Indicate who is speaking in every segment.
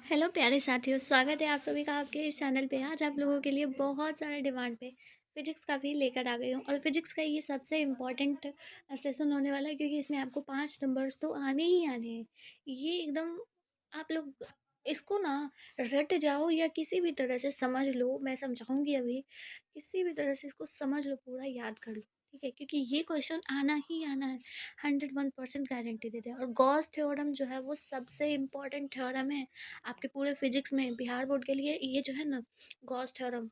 Speaker 1: Hello प्यारे साथियों, स्वागत है आप सभी का आपके इस चैनल पे। आज आप लोगों के लिए बहुत सारे डिमांड पे फिजिक्स का भी लेकर आ गई हूँ और फिजिक्स का ये सबसे इम्पोर्टेंट सेशन होने वाला है, क्योंकि इसमें आपको 5 नंबर्स तो आने ही आने हैं। ये एकदम आप लोग इसको ना रट जाओ या किसी भी तरह से समझ लो, मैं समझाऊंगी अभी। किसी भी तरह से इसको समझ लो, पूरा याद कर लो, ठीक है, क्योंकि ये क्वेश्चन आना ही आना है। 101% गारंटी देते हैं। और गॉस थ्योरम जो है वो सबसे इम्पोर्टेंट थ्योरम है आपके पूरे फिजिक्स में। बिहार बोर्ड के लिए ये जो है ना, गॉस थ्योरम,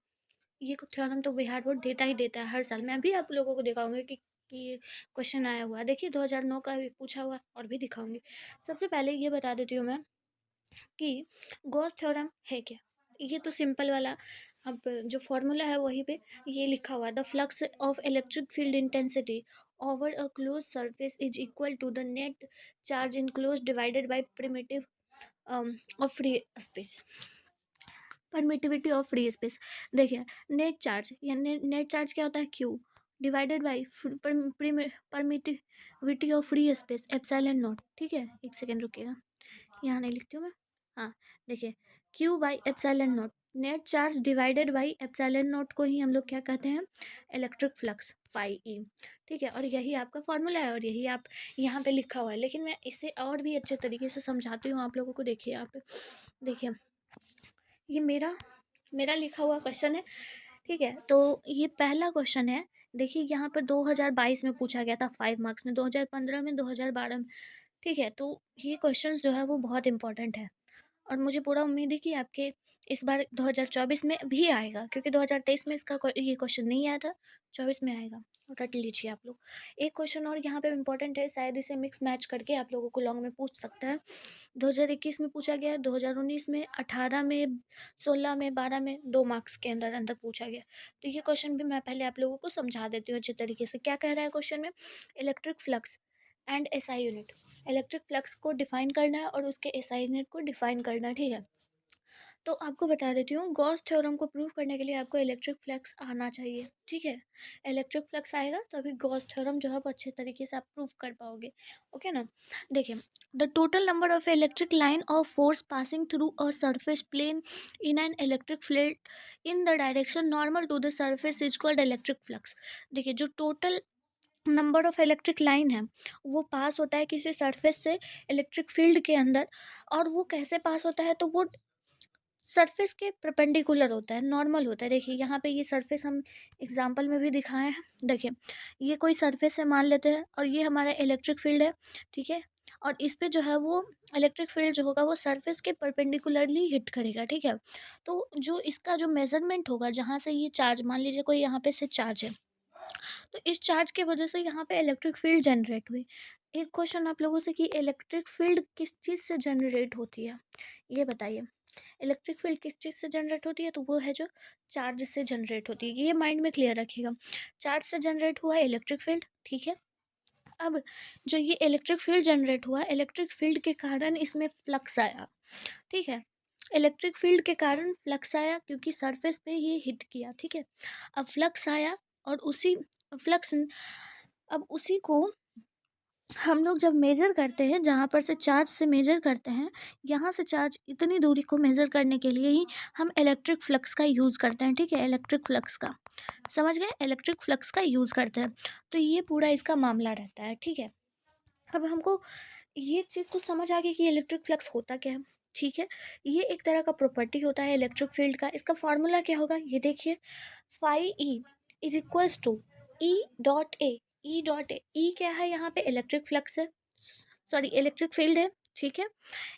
Speaker 1: ये थ्योरम तो बिहार बोर्ड देता ही देता है हर साल। मैं अभी आप लोगों को दिखाऊंगी कि ये क्वेश्चन आया हुआ है। देखिए 2009 का भी पूछा हुआ है और भी दिखाऊंगी। सबसे पहले ये बता देती हूँ मैं कि गॉस थ्योरम है क्या। ये तो सिंपल वाला, अब जो फॉर्मूला है वही पे ये लिखा हुआ है। The flux of electric field intensity over a close surface is equal to the net charge enclosed divided by primitive of free space, permittivity of free space. देखिए, नेट चार्ज या net charge क्या होता है, q divided by permittivity of free space epsilon naught. ठीक है, एक second रुकिएगा, यहाँ नहीं लिखती हूँ मैं। हाँ, देखिए, Q by epsilon not, net charge divided by epsilon not को ही हम लोग क्या कहते हैं, इलेक्ट्रिक फ्लक्स, फाई ई। ठीक है, और यही आपका फॉर्मूला है और यही आप यहाँ पे लिखा हुआ है। लेकिन मैं इसे और भी अच्छे तरीके से समझाती हूँ आप लोगों को। देखिए यहाँ पे, देखिए, ये मेरा मेरा लिखा हुआ क्वेश्चन है। ठीक है, तो ये पहला क्वेश्चन है। देखिए यहाँ पर 2022 में पूछा गया था 5 मार्क्स में, 2015 में, 2012 में। ठीक है, तो ये क्वेश्चंस जो है वो बहुत इंपॉर्टेंट है और मुझे पूरा उम्मीद है कि आपके इस बार 2024 में भी आएगा, क्योंकि 2023 में इसका ये क्वेश्चन नहीं आया था, 24 में आएगा। और रट लीजिए आप लोग। एक क्वेश्चन और यहाँ पे इम्पोर्टेंट है, शायद इसे मिक्स मैच करके आप लोगों को लॉन्ग में पूछ सकता है। 2021 में पूछा गया, 2019 में, 18 में, 16 में, 12 में, 2 मार्क्स के अंदर अंदर पूछा गया। तो ये क्वेश्चन भी मैं पहले आप लोगों को समझा देती हूँ अच्छे तरीके से। क्या कह रहा है क्वेश्चन में, electric flux and SI unit. Electric flux को डिफाइन करना है और उसके एसआई यूनिट को डिफाइन करना है। ठीक है, तो आपको बता देती हूँ, गॉस थ्योरम को प्रूव करने के लिए आपको इलेक्ट्रिक फ्लक्स आना चाहिए। ठीक है, इलेक्ट्रिक फ्लक्स आएगा तो अभी गॉस थ्योरम जो है वो अच्छे तरीके से आप प्रूव कर पाओगे। ओके ना। देखिए, the total number of electric line of force passing through a surface plane in an electric field in the direction normal to the surface is called electric flux. देखिए, जो total number of electric line है वो पास होता है किसी surface से electric field के अंदर। और वो कैसे पास होता है, तो वो सरफेस के परपेंडिकुलर होता है, नॉर्मल होता है। देखिए यहाँ पे ये सरफेस हम एग्जांपल में भी दिखाए हैं। देखिए, ये कोई सरफेस है मान लेते हैं और ये हमारा इलेक्ट्रिक फील्ड है। ठीक है, और इस पे जो है वो इलेक्ट्रिक फील्ड जो होगा वो सरफेस के परपेंडिकुलरली हिट करेगा। ठीक है, तो जो इसका जो मेजरमेंट होगा, जहाँ से ये चार्ज, मान लीजिए कोई यहाँ पे से चार्ज है, तो इस चार्ज की वजह से यहाँ पे इलेक्ट्रिक फील्ड जनरेट हुई। एक क्वेश्चन आप लोगों से कि इलेक्ट्रिक फील्ड किस चीज़ से जनरेट होती है, ये बताइए। इलेक्ट्रिक फील्ड किस चीज़ से जनरेट होती है, तो वो है जो चार्ज से जनरेट होती है। ये माइंड में क्लियर रखिएगा, चार्ज से जनरेट हुआ इलेक्ट्रिक फील्ड। ठीक है, अब जो ये इलेक्ट्रिक फील्ड जनरेट हुआ, इलेक्ट्रिक फील्ड के कारण इसमें फ्लक्स आया। ठीक है, इलेक्ट्रिक फील्ड के कारण फ्लक्स आया क्योंकि सरफेस पे ये हिट किया। ठीक है, अब फ्लक्स आया और उसी फ्लक्स, अब उसी को हम लोग जब मेज़र करते हैं, जहाँ पर से चार्ज से मेज़र करते हैं, यहाँ से चार्ज इतनी दूरी को मेज़र करने के लिए ही हम इलेक्ट्रिक फ्लक्स का यूज़ करते हैं। ठीक है, इलेक्ट्रिक फ्लक्स का, समझ गए, इलेक्ट्रिक फ्लक्स का यूज़ करते हैं। तो ये पूरा इसका मामला रहता है। ठीक है, अब हमको ये चीज़ तो समझ आ गई कि इलेक्ट्रिक फ्लक्स होता क्या है। ठीक है, ये एक तरह का प्रॉपर्टी होता है इलेक्ट्रिक फील्ड का। इसका फॉर्मूला क्या होगा, ये देखिए, phi E is equals to E dot A. E dot A क्या है, यहाँ पे इलेक्ट्रिक फ्लक्स है, सॉरी इलेक्ट्रिक फील्ड है। ठीक है,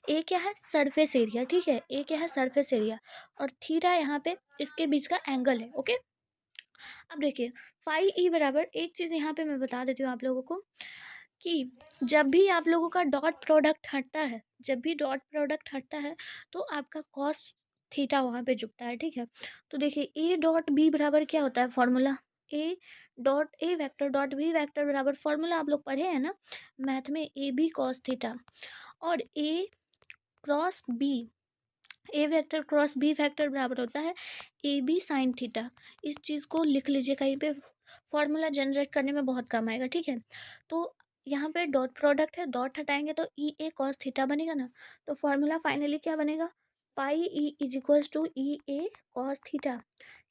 Speaker 1: ए क्या है, सरफेस एरिया। ठीक है, ए क्या है, सरफेस एरिया, और थीटा यहाँ पे इसके बीच का एंगल है। ओके, अब देखिए, फाई ई बराबर, एक चीज़ यहाँ पे मैं बता देती हूँ आप लोगों को कि जब भी आप लोगों का डॉट प्रोडक्ट हटता है, जब भी डॉट प्रोडक्ट हटता है तो आपका कॉस थीटा वहाँ पे झुकता है। ठीक है, तो देखिए, ए डॉट बी बराबर क्या होता है formula, A dot A vector dot B vector बराबर, फॉर्मूला आप लोग पढ़े हैं ना मैथ में, ए बी कॉस थीटा, और ए क्रॉस बी, ए वेक्टर क्रॉस बी वेक्टर बराबर होता है ए बी साइन थीटा। इस चीज़ को लिख लीजिए कहीं पे, फॉर्मूला जनरेट करने में बहुत काम आएगा। ठीक है, तो यहाँ पे डॉट प्रोडक्ट है, डॉट हटाएंगे तो ई ए कॉस थीटा बनेगा ना, तो फॉर्मूला फाइनली क्या बनेगा, pi E is equals to E A cos theta,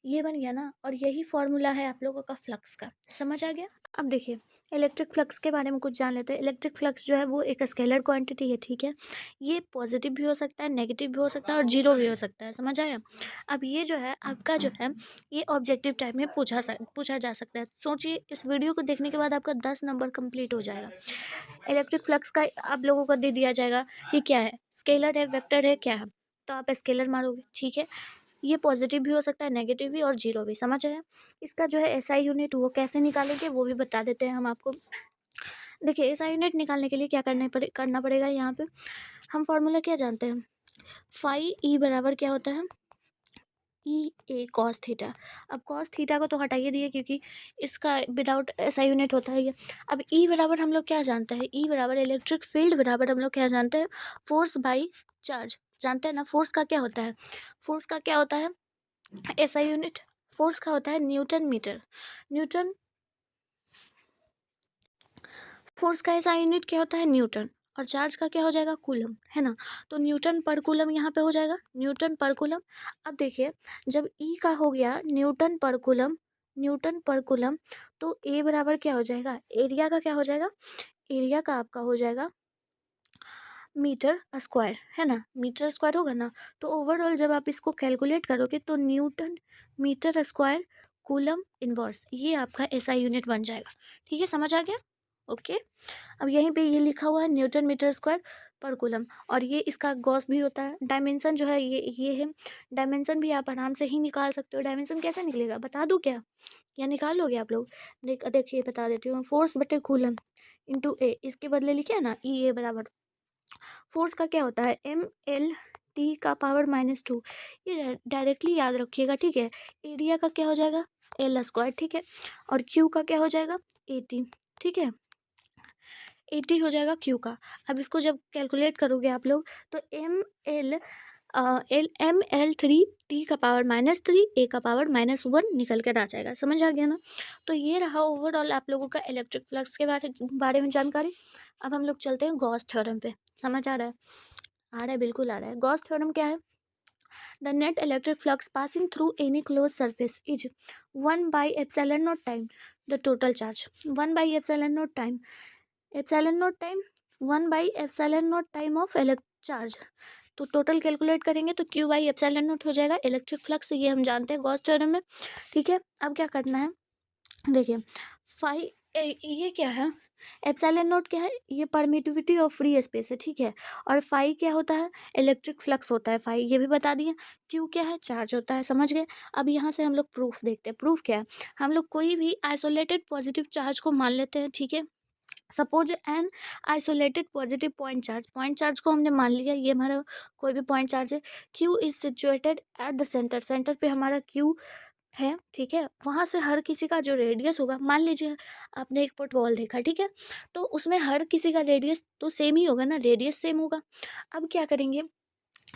Speaker 1: ये बन गया ना। और यही फॉर्मूला है आप लोगों का फ्लक्स का, समझ आ गया। अब देखिए इलेक्ट्रिक फ्लक्स के बारे में कुछ जान लेते हैं। इलेक्ट्रिक फ्लक्स जो है वो एक स्केलर क्वांटिटी है, ठीक है। ये पॉजिटिव भी हो सकता है, नेगेटिव भी हो सकता है और जीरो भी हो सकता है, समझ आया। अब ये जो है आपका जो है ये ऑब्जेक्टिव टाइप में पूछा जा सकता है। सोचिए इस वीडियो को देखने के बाद आपका 10 नंबर कंप्लीट हो जाएगा। इलेक्ट्रिक फ्लक्स का आप लोगों को दे दिया जाएगा कि क्या है, स्केलर है, वेक्टर है, क्या है, तो आप स्केलर मारोगे, ठीक है। ये पॉजिटिव भी हो सकता है, नेगेटिव भी और जीरो भी, समझ आया। इसका जो है एसआई यूनिट वो कैसे निकालेंगे वो भी बता देते हैं हम आपको। देखिए एसआई यूनिट निकालने के लिए क्या करना पड़ेगा। यहाँ पे हम फॉर्मूला क्या जानते हैं, फाई ई बराबर क्या होता है, ई ए कॉस थीटा। अब कॉस थीटा को तो हटाइए दिए क्योंकि इसका विदाउट एसआई यूनिट होता है ये। अब ई बराबर हम लोग क्या जानते हैं, ई बराबर इलेक्ट्रिक फील्ड बराबर हम लोग क्या जानते हैं, फोर्स बाई चार्ज, जानते हैं ना। फोर्स का क्या होता है, फोर्स का क्या होता है एसआई यूनिट, फोर्स का होता है न्यूटन मीटर। न्यूटन, फोर्स का एसआई यूनिट क्या होता है न्यूटन, और चार्ज का क्या हो जाएगा कूलम, है ना। तो न्यूटन पर कूलम यहाँ पे हो जाएगा, न्यूटन पर कूलम। अब देखिए जब ई का हो गया न्यूटन पर कूलम, न्यूटन पर कूलम, तो ए बराबर क्या हो जाएगा, एरिया का क्या हो जाएगा, एरिया का आपका हो जाएगा मीटर स्क्वायर, है ना, मीटर स्क्वायर होगा ना। तो ओवरऑल जब आप इसको कैलकुलेट करोगे तो newton metre square coulomb inverse, ये आपका एसआई यूनिट बन जाएगा, ठीक है, समझ आ गया। ओके। अब यहीं पे ये लिखा हुआ है न्यूटन मीटर स्क्वायर पर कूलम, और ये इसका गॉस भी होता है। डायमेंशन जो है ये है, डायमेंशन भी आप आराम से ही निकाल सकते हो। डायमेंशन कैसे निकलेगा बता दूं क्या, या निकाल लोगे आप लोग। देखिए बता देती हूँ, फोर्स बटे कूलम इंटू ए, इसके बदले लिखे है ना ई ए बराबर, फोर्स का क्या होता है एम एल टी का पावर -2, ये डायरेक्टली याद रखिएगा, ठीक है। एरिया का क्या हो जाएगा एल स्क्वायर, ठीक है, और क्यू का क्या हो जाएगा 80, ठीक है, 80 हो जाएगा क्यू का। अब इसको जब कैलकुलेट करोगे आप लोग तो एम एल 3 टी का पावर -3 ए का पावर -1 निकल कर आ जाएगा, समझ आ गया ना। तो ये रहा ओवरऑल आप लोगों का इलेक्ट्रिक फ्लक्स के बारे में जानकारी। अब हम लोग चलते हैं गॉस थ्योरम पे, समझ आ रहा है, आ रहा है, बिल्कुल आ रहा है। गॉस थ्योरम क्या है, the net electric flux passing through any close surface is 1/ε0 time the total charge, 1/ε0 time, ε0 time 1/ε0 time of electric charge. तो टोटल कैलकुलेट करेंगे तो Q/ε0 हो जाएगा इलेक्ट्रिक फ्लक्स, ये हम जानते हैं गॉस थ्योरम में, ठीक है। अब क्या करना है, देखिए फाई ये क्या है, ε0 क्या है, ये परमिटिविटी ऑफ फ्री स्पेस है, ठीक है। और फाई क्या होता है, इलेक्ट्रिक फ्लक्स होता है फाई, ये भी बता दिए। क्यू क्या है, चार्ज होता है, समझ गए। अब यहाँ से हम लोग प्रूफ देखते हैं। प्रूफ क्या है, हम लोग कोई भी आइसोलेटेड पॉजिटिव चार्ज को मान लेते हैं, ठीक है। Suppose an isolated positive point charge को हमने मान लिया, ये हमारा कोई भी पॉइंट चार्ज है। Q is situated at the centre, centre पे हमारा क्यू है, ठीक है। वहाँ से हर किसी का जो रेडियस होगा, मान लीजिए आपने एक फुटबॉल देखा, ठीक है, तो उसमें हर किसी का रेडियस तो सेम ही होगा ना, रेडियस सेम होगा। अब क्या करेंगे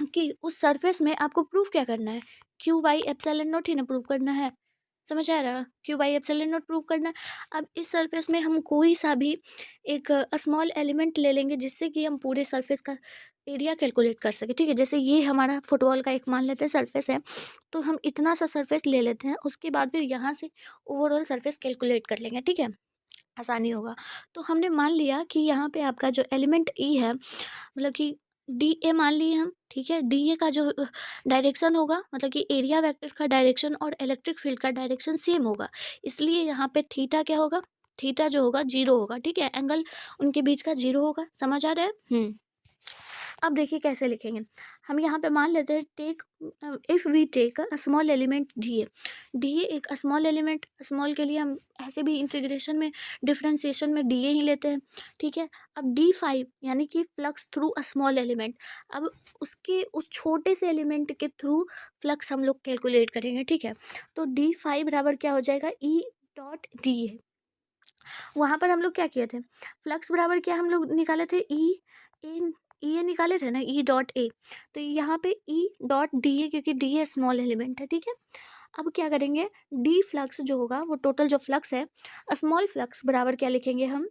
Speaker 1: कि उस सरफेस में आपको प्रूफ क्या करना है, Q/ε0 ही ना प्रूफ करना है, समझ आ रहा है, Q/ε0 प्रूव करना है। अब इस सरफेस में हम कोई सा भी एक स्मॉल एलिमेंट ले लेंगे जिससे कि हम पूरे सरफेस का एरिया कैलकुलेट कर सके, ठीक है। जैसे ये हमारा फुटबॉल का एक मान लेते हैं सरफेस है, तो हम इतना सा सरफेस ले लेते हैं, उसके बाद फिर यहाँ से ओवरऑल सरफेस कैलकुलेट कर लेंगे, ठीक है, आसानी होगा। तो हमने मान लिया कि यहाँ पे आपका जो एलिमेंट ई है, मतलब कि डी ए मान लिए हम, ठीक है। डी ए का जो डायरेक्शन होगा, मतलब कि एरिया वेक्टर का डायरेक्शन और इलेक्ट्रिक फील्ड का डायरेक्शन सेम होगा, इसलिए यहाँ पे थीटा क्या होगा, थीटा जो होगा 0 होगा, ठीक है। एंगल उनके बीच का 0 होगा, समझ आ रहा है। अब देखिए कैसे लिखेंगे, हम यहाँ पे मान लेते हैं take, if we take a small element D A, D A एक स्मॉल एलिमेंट, स्मॉल के लिए हम ऐसे भी इंटीग्रेशन में डिफ्रेंसिएशन में डी ए ही लेते हैं, ठीक है। अब D5 यानी कि flux through a small element, अब उसके उस छोटे से एलिमेंट के थ्रू फ्लक्स हम लोग कैलकुलेट करेंगे, ठीक है। तो D5 बराबर क्या हो जाएगा E.DA, वहाँ पर हम लोग क्या किए थे, फ्लक्स बराबर क्या हम लोग निकाले थे ई ए निकाले थे ना, E.A, तो यहाँ पे E.DA, क्योंकि डी ए स्मॉल एलिमेंट है, ठीक है। अब क्या करेंगे, डी फ्लक्स जो होगा वो टोटल जो फ्लक्स है, स्मॉल फ्लक्स बराबर क्या लिखेंगे हम,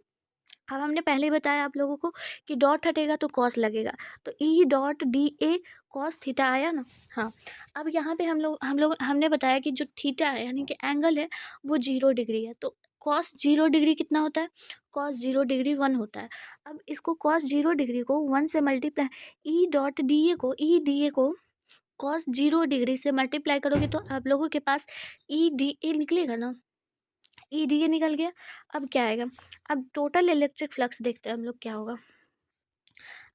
Speaker 1: अब हमने पहले ही बताया आप लोगों को कि डॉट हटेगा तो कॉस लगेगा, तो E dot D A cos theta आया ना। हाँ, अब यहाँ पे हमने बताया कि जो थीटा है यानी कि एंगल है वो 0 डिग्री है, तो कॉस 0 डिग्री कितना होता है, कॉस 0 डिग्री 1 होता है। अब इसको कॉस 0 डिग्री को 1 से मल्टीप्लाई, ई डी ए को कॉस 0 डिग्री से मल्टीप्लाई करोगे तो आप लोगों के पास ई डी ए निकलेगा ना, ई डी ए निकल गया। अब क्या आएगा, अब टोटल इलेक्ट्रिक फ्लक्स देखते हैं हम लोग क्या होगा।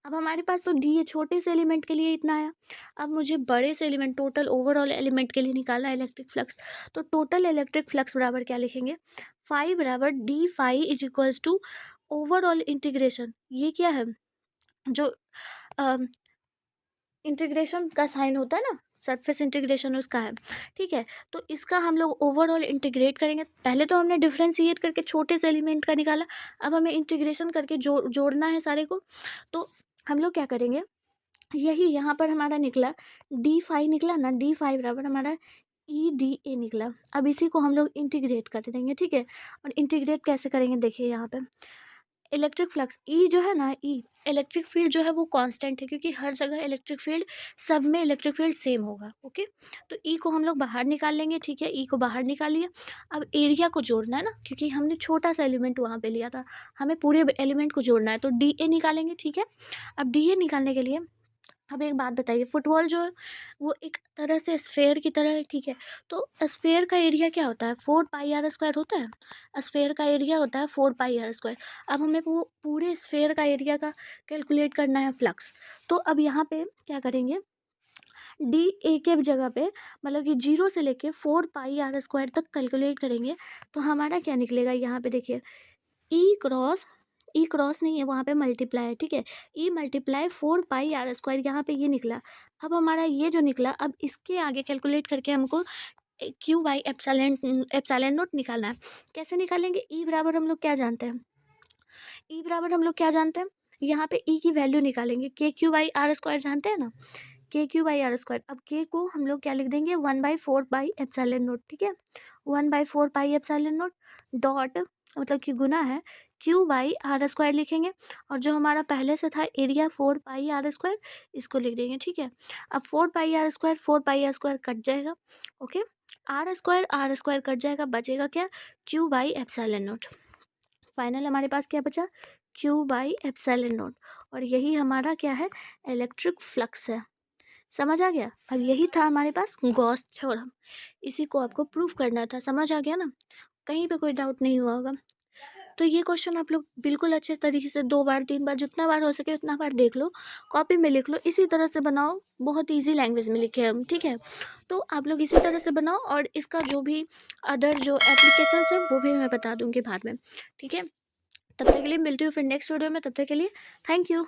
Speaker 1: अब हमारे पास तो डी ए छोटे से एलिमेंट के लिए इतना आया, अब मुझे बड़े से एलिमेंट टोटल ओवरऑल एलिमेंट के लिए निकालना है इलेक्ट्रिक फ्लक्स। तो टोटल इलेक्ट्रिक फ्लक्स बराबर क्या लिखेंगे, फाइव बराबर D phi is equals to overall integration, ये क्या है जो इंटीग्रेशन का साइन होता है ना, सरफेस इंटीग्रेशन उसका है, ठीक है। तो इसका हम लोग ओवरऑल इंटीग्रेट करेंगे। पहले तो हमने डिफ्रेंशिएट करके छोटे से एलिमेंट का निकाला, अब हमें इंटीग्रेशन करके जोड़ना है सारे को। तो हम लोग क्या करेंगे, यही यहाँ पर हमारा निकला डी फाई निकला ना, डी फाई बराबर हमारा ई डी ए निकला। अब इसी को हम लोग इंटीग्रेट कर देंगे, ठीक है। और इंटीग्रेट कैसे करेंगे, देखिए यहाँ पे इलेक्ट्रिक फ्लक्स ई जो है ना, ई इलेक्ट्रिक फील्ड जो है वो कांस्टेंट है, क्योंकि हर जगह इलेक्ट्रिक फील्ड, सब में इलेक्ट्रिक फील्ड सेम होगा, ओके। तो ई को हम लोग बाहर निकाल लेंगे, ठीक है, ई को बाहर निकाल लिया। अब एरिया को जोड़ना है ना, क्योंकि हमने छोटा सा एलिमेंट वहाँ पे लिया था, हमें पूरे एलिमेंट को जोड़ना है, तो डी ए निकालेंगे, ठीक है। अब डी ए निकालने के लिए अब एक बात बताइए, फुटबॉल जो है वो एक तरह से स्फेयर की तरह है, ठीक है। तो स्फेयर का एरिया क्या होता है, 4 पाई r² होता है, स्फेयर का एरिया होता है 4 पाई r²। अब हमें वो पूरे स्फेयर का एरिया का कैलकुलेट करना है फ्लक्स। तो अब यहाँ पे क्या करेंगे, डी ए के जगह पे मतलब कि 0 से लेके 4 पाई r² तक कैलकुलेट करेंगे, तो हमारा क्या निकलेगा, यहाँ पे देखिए ई क्रॉस नहीं है, वहाँ पे मल्टीप्लाई है, ठीक है। ई मल्टीप्लाई 4 पाई r², यहाँ पे ये निकला। अब हमारा ये जो निकला, अब इसके आगे कैलकुलेट करके हमको क्यू बाई एप्सिलॉन नॉट निकालना है। कैसे निकालेंगे, ई बराबर हम लोग क्या जानते हैं, ई बराबर हम लोग क्या जानते हैं, यहाँ पे ई की वैल्यू निकालेंगे, KQ/R² जानते हैं ना, KQ/R²। अब के को हम लोग क्या लिख देंगे, 1/4 पाई एप्सिलॉन नॉट, ठीक है, 1/4 पाई एप्सिलॉन नॉट डॉट मतलब कि गुना है Q/R² लिखेंगे। और जो हमारा पहले से था एरिया 4 पाई r², इसको लिख देंगे, ठीक है। अब 4 पाई r² 4 पाई r² कट जाएगा, ओके, r² कट जाएगा, बचेगा क्या, Q/एप्सिलॉन नॉट। फाइनल हमारे पास क्या बचा, Q/एप्सिलॉन नॉट। और यही हमारा क्या है, इलेक्ट्रिक फ्लक्स है। समझ आ गया। अब यही था हमारे पास गॉस थ्योरम, इसी को आपको प्रूफ करना था। समझ आ गया ना, कहीं पे कोई डाउट नहीं हुआ होगा। तो ये क्वेश्चन आप लोग बिल्कुल अच्छे तरीके से 2 बार 3 बार जितना बार हो सके उतना बार देख लो, कॉपी में लिख लो, इसी तरह से बनाओ। बहुत इजी लैंग्वेज में लिखे हम, ठीक है। तो आप लोग इसी तरह से बनाओ, और इसका जो भी अदर जो एप्लीकेशंस है वो भी मैं बता दूंगी बाद में, ठीक है। तब तक के लिए मिलती हूँ फिर नेक्स्ट वीडियो में, तब तक के लिए थैंक यू।